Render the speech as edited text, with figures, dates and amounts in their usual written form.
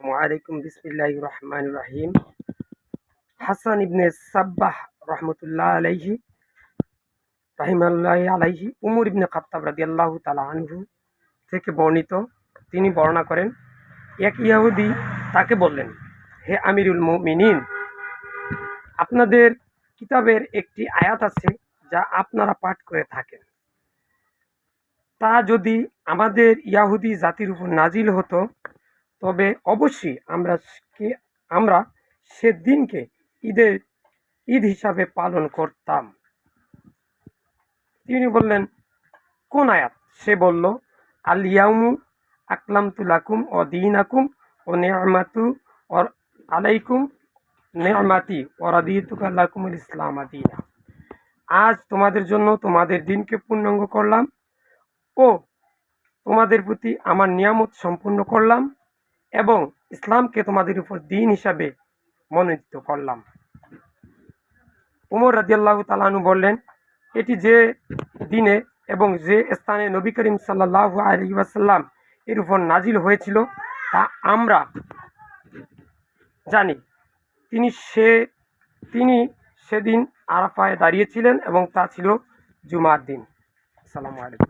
ওয়ালাইকুম বিসমিল্লাহির রহমানির রহিম। হাসান ইবনে সাব্বাহ রহমতুল্লাহ আলাইহি রাহিমাল্লাহি আলাইহি উমর ইবনে খাত্তাব রাদিয়াল্লাহু তাআলা আনহু থেকে বর্ণিত। তিনি বর্ণনা করেন, এক ইহুদি তাকে বললেন, হে আমিরুল মুমিনিন, আপনাদের কিতাবের একটি আয়াত আছে যা আপনারা পাঠ করে থাকেন, তা যদি আমাদের ইয়াহুদি জাতির উপর নাজিল হতো তবে অবশ্যই আমরা সেদিনকে ঈদ হিসাবে পালন করতাম। তিনি বললেন, কোন আয়াত? সে বলল, আল ইয়াউমু আকলামতু লাকুম ও দীনাকুম ও নি'মাতু আলাইকুম নি'মাতি ওয়া রাদিতু লাকুমুল ইসলাম দীনা। আজ তোমাদের জন্য তোমাদের দিনকে পূর্ণাঙ্গ করলাম ও তোমাদের প্রতি আমার নিয়ামত সম্পূর্ণ করলাম এবং ইসলামকে তোমাদের উপর দিন হিসাবে মনোনীত করলাম। উমর রাদিয়াল্লাহু তাআলা আনহু বললেন, এটি যে দিনে এবং যে স্থানে নবী করিম সাল্লাল্লাহু আলাইহি ওয়াসাল্লাম এর উপর নাজিল হয়েছিল তা আমরা জানি। তিনি সেদিন আরাফায় দাঁড়িয়েছিলেন এবং তা ছিল জুমার দিন। আসসালামু আলাইকুম।